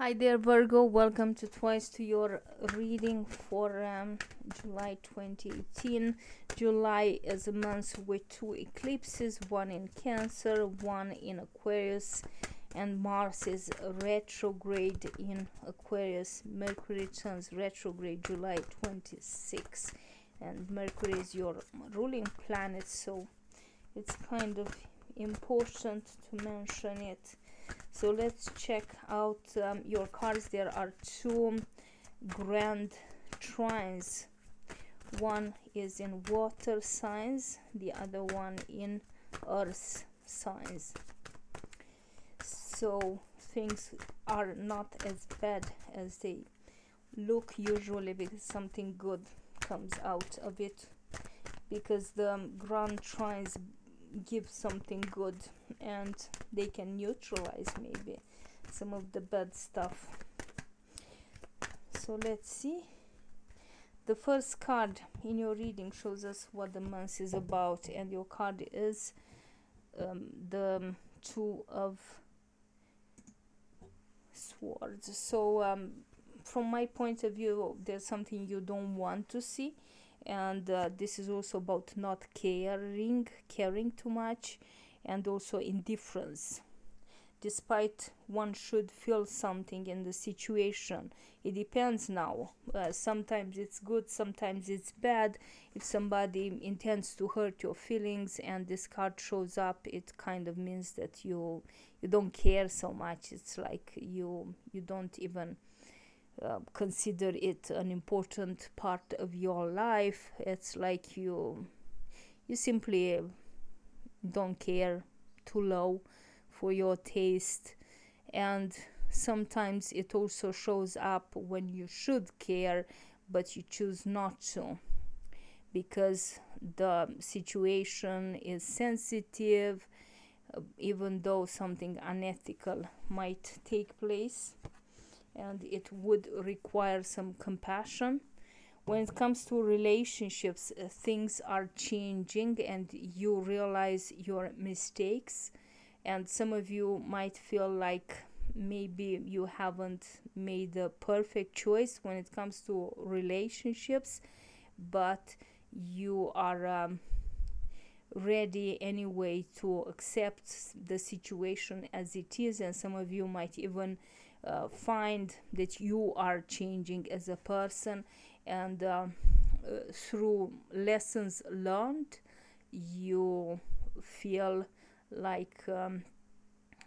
Hi there, Virgo. Welcome to twice to your reading for July 2018. July is a month with two eclipses, one in Cancer, one in Aquarius, and Mars is retrograde in Aquarius. Mercury turns retrograde July 26, and Mercury is your ruling planet, so it's kind of important to mention it. So let's check out your cards. There are two grand trines. One is in water signs, the other one in earth signs. So things are not as bad as they look usually, because something good comes out of it, because the grand trines give something good and they can neutralize maybe some of the bad stuff. So let's see. The first card in your reading shows us what the month is about, and your card is the Two of Swords. So from my point of view, there's something you don't want to see, and this is also about not caring too much, and also indifference. Despite one should feel something in the situation, it depends now. Sometimes it's good, sometimes it's bad. If somebody intends to hurt your feelings and this card shows up, it kind of means that you don't care so much. It's like you don't even consider it an important part of your life. It's like you simply don't care, too low for your taste. And sometimes it also shows up when you should care, but you choose not to, because the situation is sensitive, even though something unethical might take place, and it would require some compassion. When it comes to relationships, things are changing and you realize your mistakes, and some of you might feel like maybe you haven't made the perfect choice when it comes to relationships, but you are ready anyway to accept the situation as it is, and some of you might even find that you are changing as a person, and through lessons learned you feel like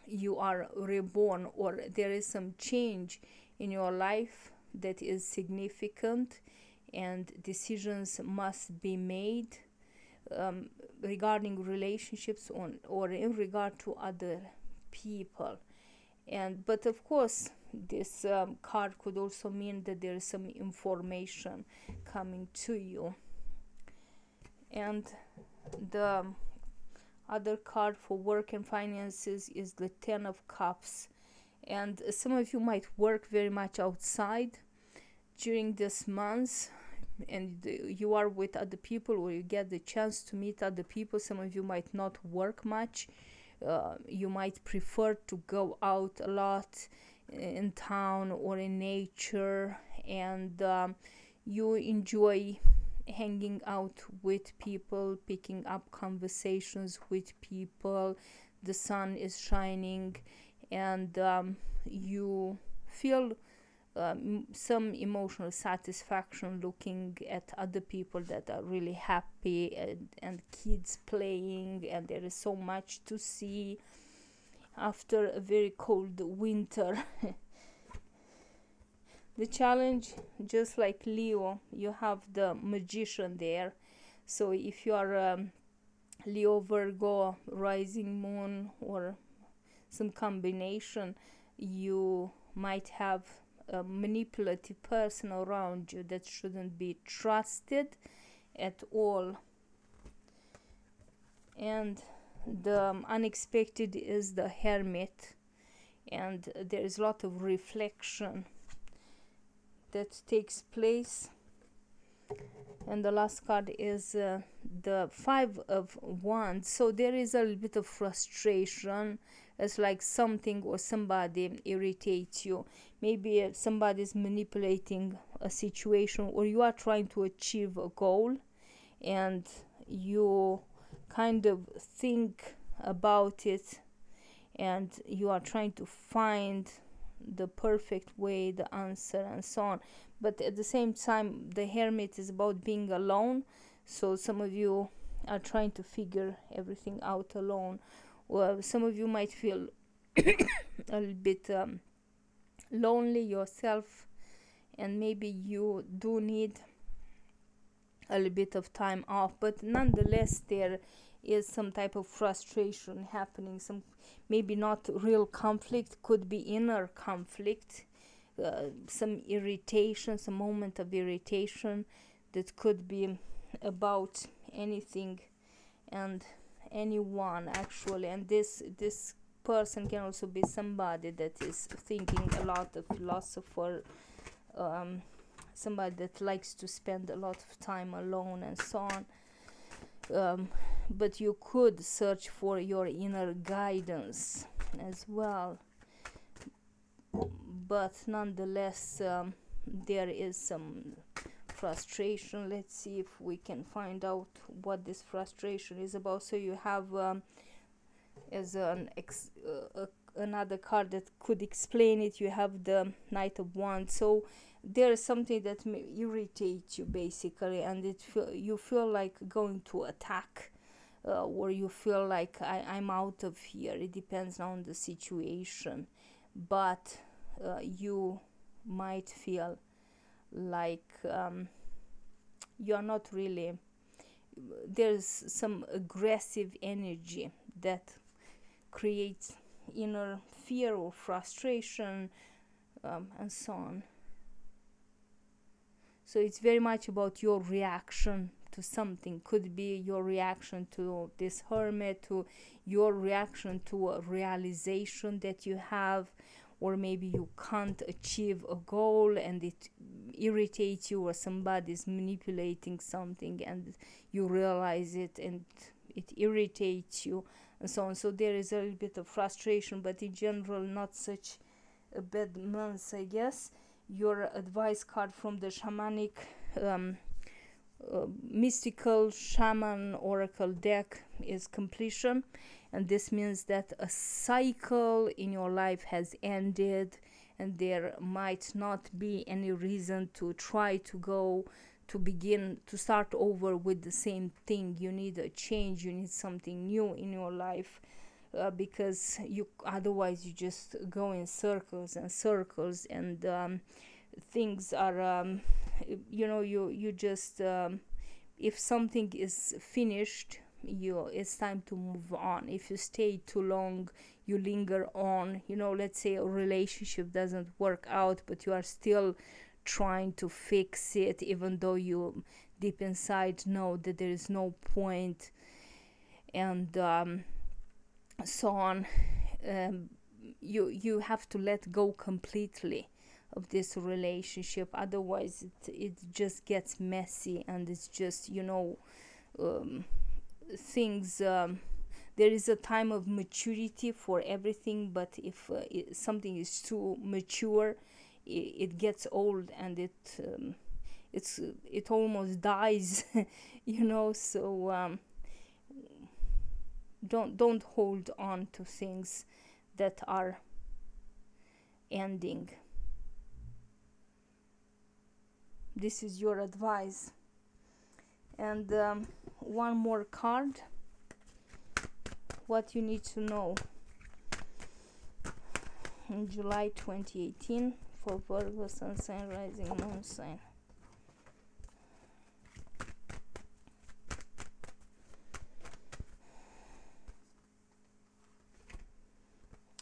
you are reborn, or there is some change in your life that is significant, and decisions must be made regarding relationships or in regard to other people. But of course, this card could also mean that there is some information coming to you. And the other card for work and finances is the Ten of Cups. And some of you might work very much outside during this month, and you are with other people, or you get the chance to meet other people. Some of you might not work much. You might prefer to go out a lot in town or in nature, and you enjoy hanging out with people, picking up conversations with people. The sun is shining, and you feel some emotional satisfaction looking at other people that are really happy, and kids playing, and there is so much to see after a very cold winter. The challenge, just like Leo, you have the Magician there. So if you are Leo, Virgo, rising moon, or some combination, you might have a manipulative person around you that shouldn't be trusted at all. And the unexpected is the Hermit, and there is a lot of reflection that takes place. And the last card is the Five of Wands. So there is a little bit of frustration, It's like something or somebody irritates you. Maybe somebody is manipulating a situation, or you are trying to achieve a goal, and you kind of think about it, and you are trying to find the perfect way, the answer, and so on. But at the same time, the Hermit is about being alone, so some of you are trying to figure everything out alone, or some of you might feel a little bit lonely yourself, and maybe you do need a little bit of time off. But nonetheless, there is some type of frustration happening, some maybe not real conflict, could be inner conflict, some irritation, some moment of irritation that could be about anything and anyone actually. And this person can also be somebody that is thinking a lot, of philosopher, somebody that likes to spend a lot of time alone and so on. But you could search for your inner guidance as well. But nonetheless, there is some frustration. Let's see if we can find out what this frustration is about. So you have as another card that could explain it, you have the Knight of Wands. So there is something that may irritate you basically, and you feel like going to attack, or you feel like I'm out of here. It depends on the situation, but you might feel like you're not really, there's some aggressive energy that creates inner fear or frustration, and so on. So it's very much about your reaction to something. Could be your reaction to this Hermit, to your reaction to a realization that you have, or maybe you can't achieve a goal and it irritates you, or somebody's manipulating something and you realize it and it irritates you, and so on. So there is a little bit of frustration, but in general not such a bad month, I guess. Your advice card from the shamanic mystical shaman oracle deck is completion, and this means that a cycle in your life has ended, and there might not be any reason to try to begin to start over with the same thing. You need a change, you need something new in your life, because otherwise you just go in circles and circles, and things are you just if something is finished, it's time to move on. If you stay too long, you linger on. Let's say a relationship doesn't work out, but you are still trying to fix it, even though you deep inside know that there is no point, and so on. You have to let go completely of this relationship, otherwise it just gets messy, and it's just things, there is a time of maturity for everything, but if something is too mature, it gets old, and it almost dies. So don't hold on to things that are ending. This is your advice. And one more card, what you need to know in July 2018 for Virgo Sun sign, rising moon sign.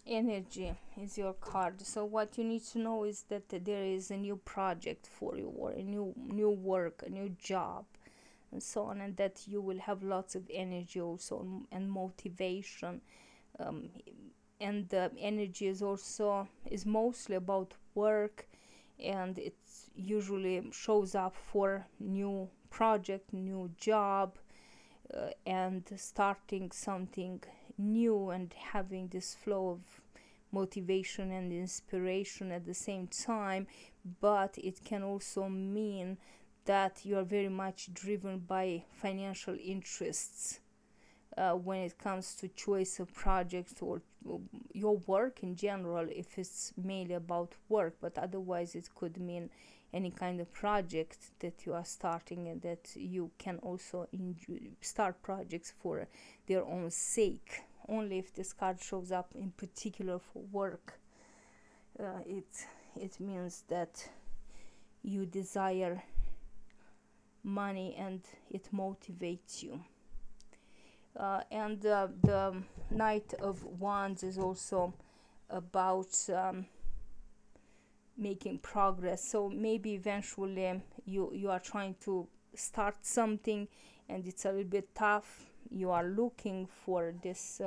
Energy is your card. So what you need to know is that there is a new project for you, or a new work, a new job, and so on, and that you will have lots of energy also, and motivation, and the energy is mostly about work, and it usually shows up for new project, new job, and starting something new and having this flow of motivation and inspiration at the same time, but it can also mean that you are very much driven by financial interests when it comes to choice of projects or your work in general, if it's mainly about work. But otherwise it could mean any kind of project that you are starting, and that you can also start projects for their own sake. Only if this card shows up in particular for work, it means that you desire money and it motivates you. And the Knight of Wands is also about making progress. So maybe eventually you are trying to start something and it's a little bit tough. You are looking for this,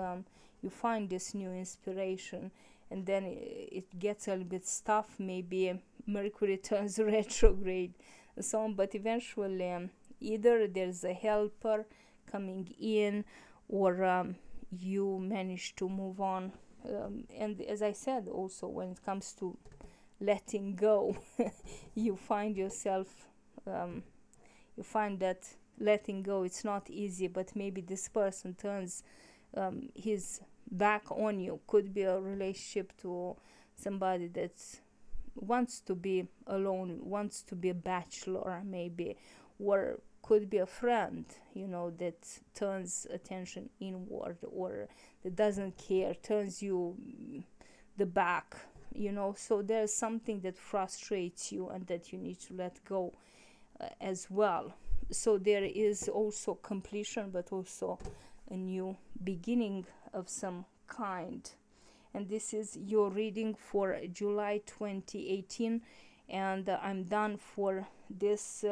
you find this new inspiration, and then it gets a little bit tough. Maybe Mercury turns retrograde and so on, but eventually either there's a helper coming in, or you manage to move on. And as I said, also when it comes to letting go, you find yourself, you find that letting go, it's not easy, but maybe this person turns his back on you. Could be a relationship to somebody that wants to be alone, wants to be a bachelor maybe, or could be a friend, you know, that turns attention inward, or that doesn't care, turns you the back, you know. So there's something that frustrates you and that you need to let go as well. So there is also completion, but also a new beginning of some kind. And this is your reading for July 2018, and I'm done for this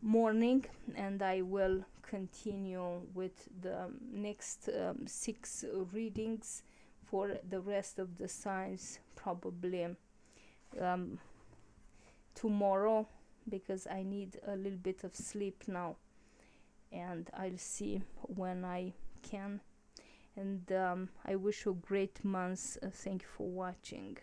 morning, and I will continue with the next 6 readings for the rest of the signs, probably tomorrow, because I need a little bit of sleep now, and I'll see when I can. And I wish you a great month. Thank you for watching.